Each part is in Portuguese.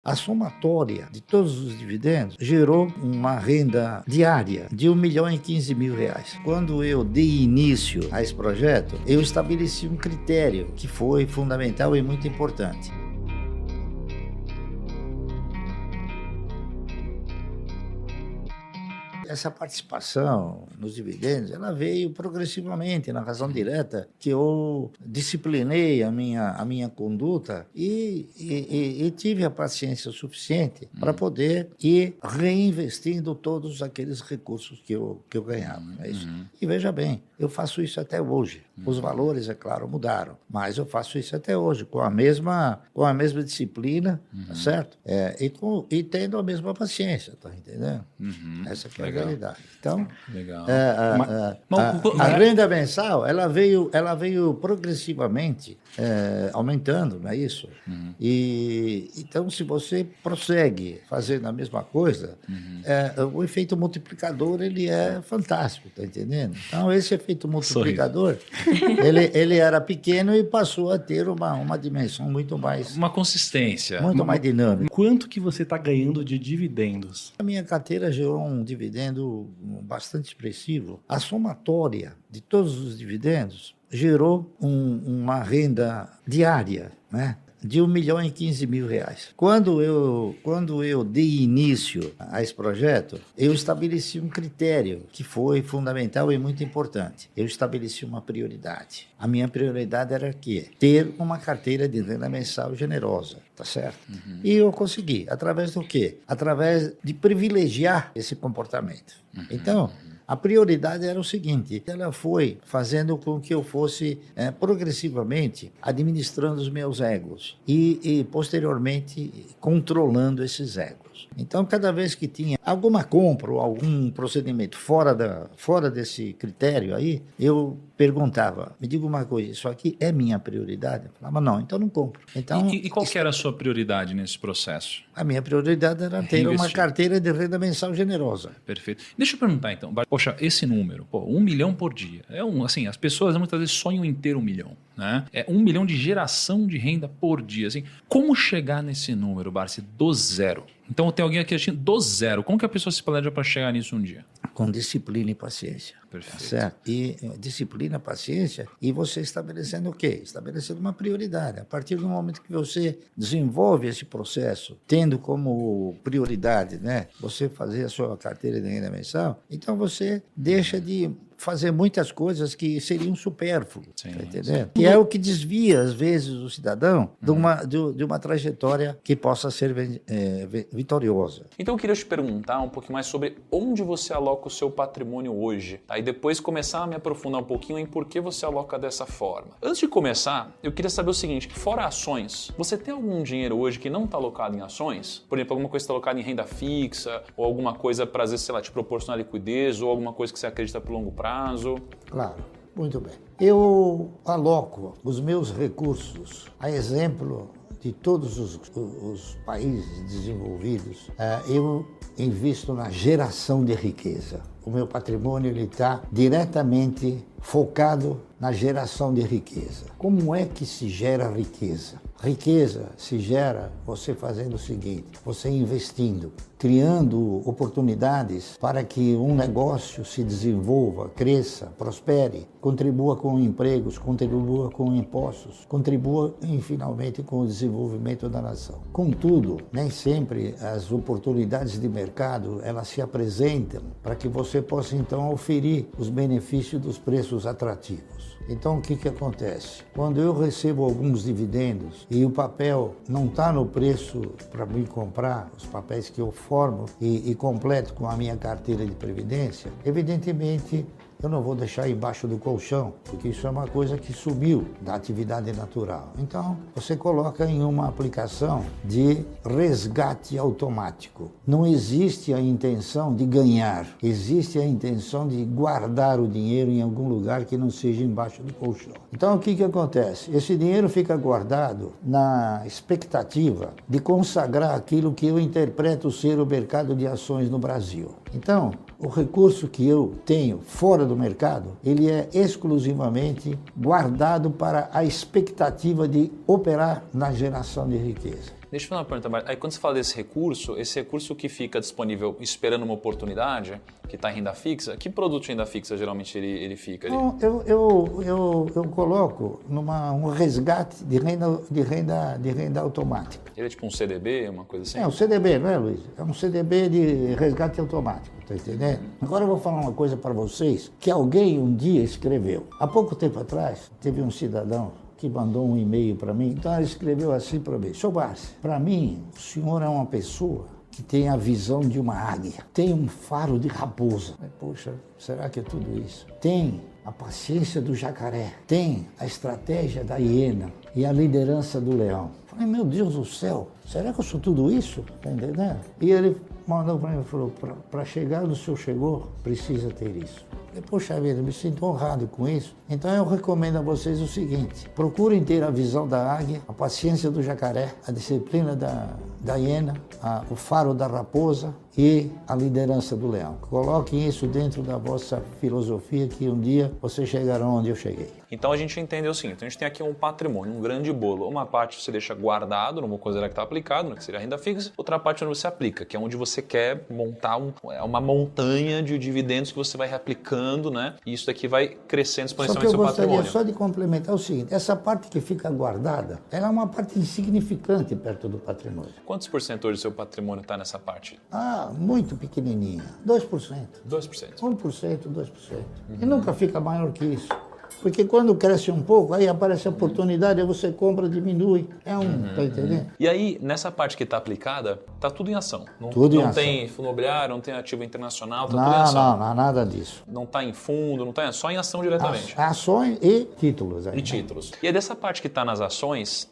A somatória de todos os dividendos gerou uma renda diária de R$1.015.000. Quando eu dei início a esse projeto, eu estabeleci um critério que foi fundamental e muito importante. Essa participação nos dividendos, ela veio progressivamente, na razão direta, que eu disciplinei a minha conduta e tive a paciência suficiente para poder ir reinvestindo todos aqueles recursos que eu ganhava. É isso. E veja bem, eu faço isso até hoje. Os valores, é claro, mudaram, mas eu faço isso até hoje, com a mesma disciplina, tá certo? E tendo a mesma paciência, tá entendendo? Essa que é a realidade. Então, a renda mensal, ela veio progressivamente aumentando, não é isso? E então, se você prossegue fazendo a mesma coisa, o efeito multiplicador, ele é fantástico, tá entendendo? Então, esse efeito multiplicador, ele era pequeno e passou a ter uma dimensão muito mais... Uma consistência. Muito mais dinâmica. Quanto que você está ganhando de dividendos? A minha carteira gerou um dividendo bastante expressivo. A somatória de todos os dividendos gerou uma renda diária, né, de R$1.015.000. Quando eu dei início a esse projeto, eu estabeleci um critério que foi fundamental e muito importante. Eu estabeleci uma prioridade. A minha prioridade era ter uma carteira de renda mensal generosa, tá certo? E eu consegui. Através do quê? Através de privilegiar esse comportamento. Então, a prioridade era o seguinte: ela foi fazendo com que eu fosse progressivamente administrando os meus egos e posteriormente controlando esses egos. Então, cada vez que tinha alguma compra ou algum procedimento fora desse critério aí, eu perguntava: me diga uma coisa, isso aqui é minha prioridade? Eu falava: não, então não compro. Então, e qual que era a sua prioridade nesse processo? A minha prioridade era ter uma carteira de renda mensal generosa. Perfeito. Deixa eu perguntar então, poxa, esse número, R$1 milhão por dia, assim, as pessoas muitas vezes sonham em ter 1 milhão, né? É 1 milhão de geração de renda por dia, assim. Como chegar nesse número, Barsi, do zero? Então tem alguém aqui assistindo do zero. Como que a pessoa se planeja para chegar nisso um dia? Com disciplina e paciência. Perfeito. Certo? E disciplina, paciência, e você estabelecendo o quê? Estabelecendo uma prioridade. A partir do momento que você desenvolve esse processo, tendo como prioridade, né, você fazer a sua carteira de renda mensal, então você deixa de fazer muitas coisas que seriam supérfluas, tá entendendo? Que é o que desvia, às vezes, o cidadão de uma trajetória que possa ser vitoriosa. Então eu queria te perguntar um pouquinho mais sobre onde você aloca o seu patrimônio hoje, tá? E depois começar a me aprofundar um pouquinho em por que você aloca dessa forma. Antes de começar, eu queria saber o seguinte: fora ações, você tem algum dinheiro hoje que não está alocado em ações? Por exemplo, alguma coisa está alocada em renda fixa, ou alguma coisa para, às vezes, sei lá, te proporcionar liquidez, ou alguma coisa que você acredita por longo prazo? Claro, muito bem. Eu aloco os meus recursos, a exemplo de todos os países desenvolvidos, eu invisto na geração de riqueza. O meu patrimônio está diretamente focado na geração de riqueza. Como é que se gera riqueza? Riqueza se gera você fazendo o seguinte: você investindo, criando oportunidades para que um negócio se desenvolva, cresça, prospere, contribua com empregos, contribua com impostos, contribua finalmente com o desenvolvimento da nação. Contudo, nem sempre as oportunidades de mercado elas se apresentam para que você possa então oferir os benefícios dos preços atrativos. Então, o que acontece? Quando eu recebo alguns dividendos e o papel não está no preço para mim comprar, os papéis que eu formo e completo com a minha carteira de previdência, evidentemente eu não vou deixar embaixo do colchão, porque isso é uma coisa que sumiu da atividade natural. Então, você coloca em uma aplicação de resgate automático. Não existe a intenção de ganhar, existe a intenção de guardar o dinheiro em algum lugar que não seja embaixo do colchão. Então, o que acontece? Esse dinheiro fica guardado na expectativa de consagrar aquilo que eu interpreto ser o mercado de ações no Brasil. Então, o recurso que eu tenho fora do mercado, ele é exclusivamente guardado para a expectativa de operar na geração de riqueza. Deixa eu fazer uma pergunta, Bart. Aí quando você fala desse recurso, esse recurso que fica disponível esperando uma oportunidade, que está em renda fixa, que produto de renda fixa geralmente ele fica ali? Não, eu coloco um resgate de renda automática. Ele é tipo um CDB, uma coisa assim? É um CDB, não é, Luiz? É um CDB de resgate automático, tá entendendo? Agora eu vou falar uma coisa para vocês, que alguém um dia escreveu. Há pouco tempo atrás, teve um cidadão que mandou um e-mail para mim, então ele escreveu assim para mim: Sr. Barsi, para mim, o senhor é uma pessoa que tem a visão de uma águia, tem um faro de raposa. Poxa, será que é tudo isso? Tem a paciência do jacaré, tem a estratégia da hiena e a liderança do leão. Falei, meu Deus do céu, será que eu sou tudo isso? Tá entendendo? E ele mandou para mim e falou, para chegar onde o senhor chegou, precisa ter isso. Falei, poxa vida, me sinto honrado com isso. Então eu recomendo a vocês o seguinte: procurem ter a visão da águia, a paciência do jacaré, a disciplina da hiena, o faro da raposa e a liderança do leão. Coloquem isso dentro da vossa filosofia, que um dia vocês chegarão onde eu cheguei. Então a gente entendeu o seguinte: a gente tem aqui um patrimônio, um grande bolo. Uma parte você deixa guardado, numa coisa que está aplicado, que seria a renda fixa. Outra parte onde você aplica, que é onde você quer montar uma montanha de dividendos que você vai reaplicando, né? E isso daqui vai crescendo exponencialmente seu patrimônio. Só que eu gostaria só de complementar o seguinte: essa parte que fica guardada, ela é uma parte insignificante perto do patrimônio. Quantos por cento hoje do seu patrimônio está nessa parte? Muito pequenininha, 2%. 2%. 1%, 2%. E nunca fica maior que isso. Porque quando cresce um pouco, aí aparece a oportunidade, aí você compra, diminui. Tá entendendo? E aí, nessa parte que está aplicada, está tudo em ação. Tudo em ação. Não tem fundo imobiliário, não tem ativo internacional, está tudo em ação. Não, nada disso. Não está em fundo, não está só em ação diretamente. Ações e títulos. Aí, E títulos. E é dessa parte que está nas ações,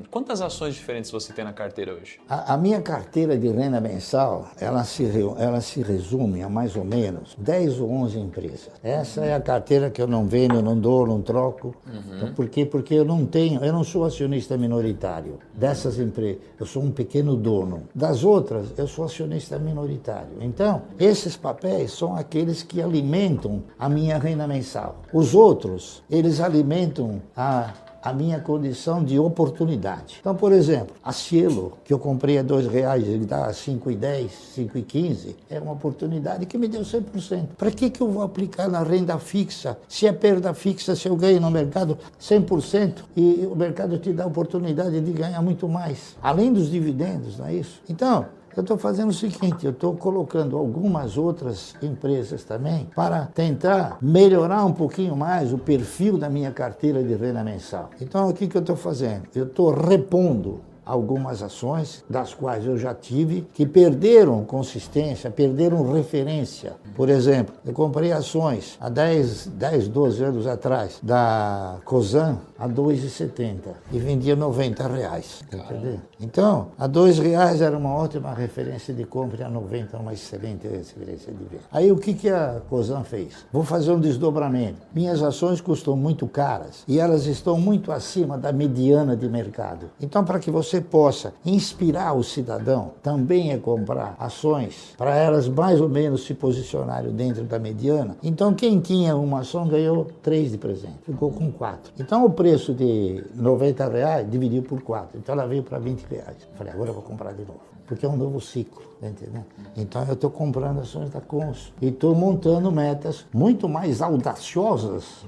quantas ações diferentes você tem na carteira hoje? A minha carteira de renda mensal, ela se resume a mais ou menos 10 ou 11 empresas. Essa é a carteira que eu não vendo, eu não dou, não troco. Então, por quê? Porque eu não sou acionista minoritário dessas empresas. Eu sou um pequeno dono. Das outras, eu sou acionista minoritário. Então, esses papéis são aqueles que alimentam a minha renda mensal. Os outros, eles alimentam a minha condição de oportunidade. Então, por exemplo, a Cielo, que eu comprei a R$2, ele dá a 5,10, 5,15, é uma oportunidade que me deu 100%. Para que eu vou aplicar na renda fixa? Se é perda fixa, se eu ganho no mercado 100% e o mercado te dá a oportunidade de ganhar muito mais, além dos dividendos, não é isso? Então, eu estou fazendo o seguinte, eu estou colocando algumas outras empresas também para tentar melhorar um pouquinho mais o perfil da minha carteira de renda mensal. Então, o que eu estou fazendo? Eu estou repondo algumas ações, das quais eu já tive, que perderam consistência, perderam referência. Por exemplo, eu comprei ações há 10, 12 anos atrás, da Cosan, a R$2,70 e vendia R$90. Entendeu? Então, a R$2 era uma ótima referência de compra e a 90 uma excelente referência de venda. Aí o que a Cosan fez? Vou fazer um desdobramento. Minhas ações custam muito caras e elas estão muito acima da mediana de mercado. Então, para que você possa inspirar o cidadão, também é comprar ações para elas mais ou menos se posicionarem dentro da mediana. Então, quem tinha uma ação ganhou 3 de presente, ficou com 4. Então, o preço de R$90 dividiu por 4. Então, ela veio para R$20. Falei, agora eu vou comprar de novo, porque é um novo ciclo, tá entendendo? Então, eu estou comprando ações da Consul e estou montando metas muito mais audaciosas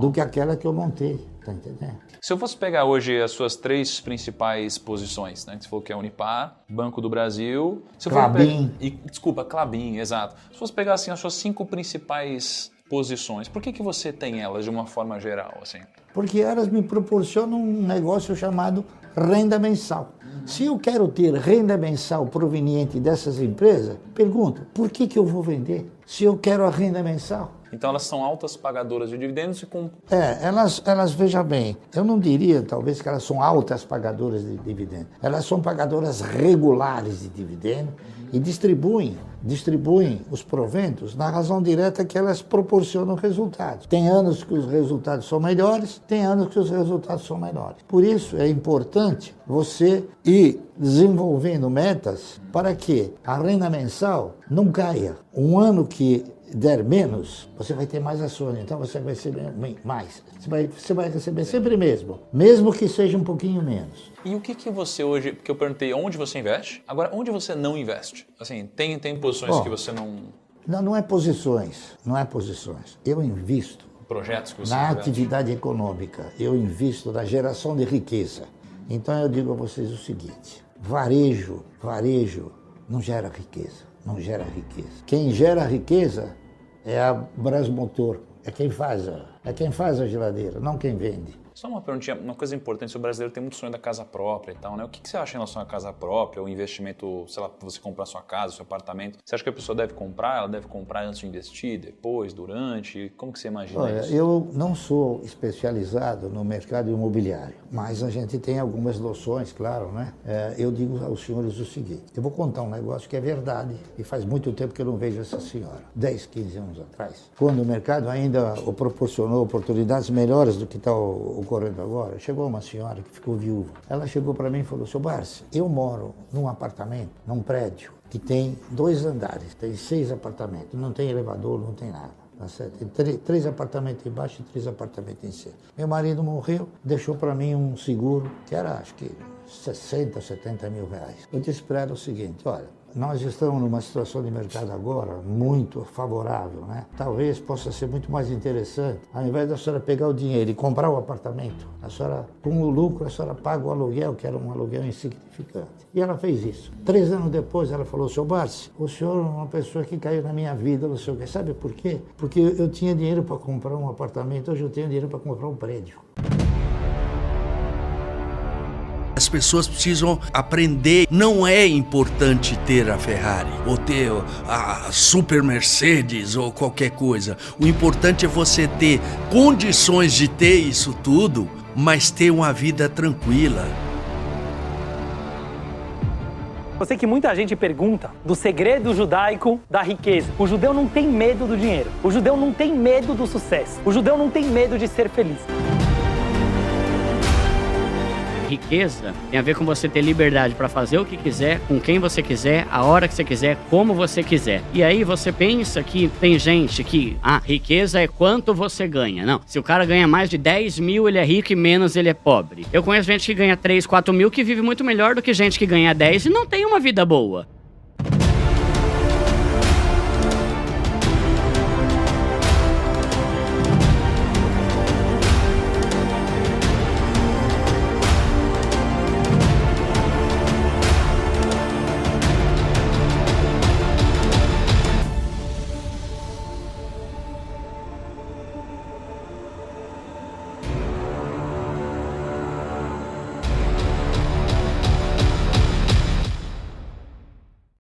do que aquela que eu montei, tá entendendo? Se eu fosse pegar hoje as suas 3 principais posições, né? Que você falou que é Unipar, Banco do Brasil... Klabin. Desculpa, Klabin, exato. Se fosse pegar assim, as suas 5 principais posições, por que você tem elas de uma forma geral? Assim? Porque elas me proporcionam um negócio chamado renda mensal. Se eu quero ter renda mensal proveniente dessas empresas, pergunto, por que eu vou vender se eu quero a renda mensal? Então elas são altas pagadoras de dividendos e com... Elas veja bem, eu não diria talvez que elas são altas pagadoras de dividendos. Elas são pagadoras regulares de dividendos e distribuem os proventos na razão direta que elas proporcionam resultados. Tem anos que os resultados são melhores, tem anos que os resultados são menores. Por isso é importante você ir desenvolvendo metas para que a renda mensal não caia. Um ano que der menos, você vai ter mais ações, então você vai receber mais. Você vai receber sempre mesmo que seja um pouquinho menos. E o que você hoje, porque eu perguntei onde você investe, agora onde você não investe? Assim, tem posições que você não... Não é posições. Eu invisto Projetos que você na investe. atividade econômica, eu invisto na geração de riqueza. Então eu digo a vocês o seguinte, varejo não gera riqueza. Quem gera riqueza é a Brasmotor, é quem faz a geladeira, não quem vende. Só uma perguntinha, uma coisa importante, o brasileiro tem muito sonho da casa própria e tal, né? O que você acha em relação à casa própria, o investimento, sei lá, você comprar sua casa, seu apartamento? Você acha que a pessoa deve comprar? Ela deve comprar antes de investir, depois, durante? Como que você imagina Olha, isso? eu não sou especializado no mercado imobiliário, mas a gente tem algumas noções, claro, né? Eu digo aos senhores o seguinte, eu vou contar um negócio que é verdade e faz muito tempo que eu não vejo essa senhora, 10, 15 anos atrás, quando o mercado ainda proporcionou oportunidades melhores do que está ocorrendo agora, chegou uma senhora que ficou viúva. Ela chegou para mim e falou, seu Barsi, eu moro num apartamento, num prédio, que tem 2 andares, tem 6 apartamentos, não tem elevador, não tem nada. Tá certo? Tem 3 apartamentos embaixo e 3 apartamentos em cima. Meu marido morreu, deixou para mim um seguro, que era acho que 60, 70 mil reais. Eu disse para ela o seguinte, olha, nós estamos numa situação de mercado agora muito favorável, né? Talvez possa ser muito mais interessante, ao invés da senhora pegar o dinheiro e comprar o apartamento, a senhora, com o lucro, a senhora paga o aluguel, que era um aluguel insignificante. E ela fez isso. 3 anos depois, ela falou, seu Barsi, o senhor é uma pessoa que caiu na minha vida, não sei o quê. Sabe por quê? Porque eu tinha dinheiro para comprar um apartamento, hoje eu tenho dinheiro para comprar um prédio. As pessoas precisam aprender. Não é importante ter a Ferrari, ou ter a Super Mercedes, ou qualquer coisa. O importante é você ter condições de ter isso tudo, mas ter uma vida tranquila. Eu sei que muita gente pergunta do segredo judaico da riqueza. O judeu não tem medo do dinheiro. O judeu não tem medo do sucesso. O judeu não tem medo de ser feliz. Riqueza tem a ver com você ter liberdade para fazer o que quiser, com quem você quiser, a hora que você quiser, como você quiser. E aí você pensa que tem gente que, riqueza é quanto você ganha. Não, se o cara ganha mais de 10 mil, ele é rico e menos ele é pobre. Eu conheço gente que ganha 3, 4 mil que vive muito melhor do que gente que ganha 10 e não tem uma vida boa.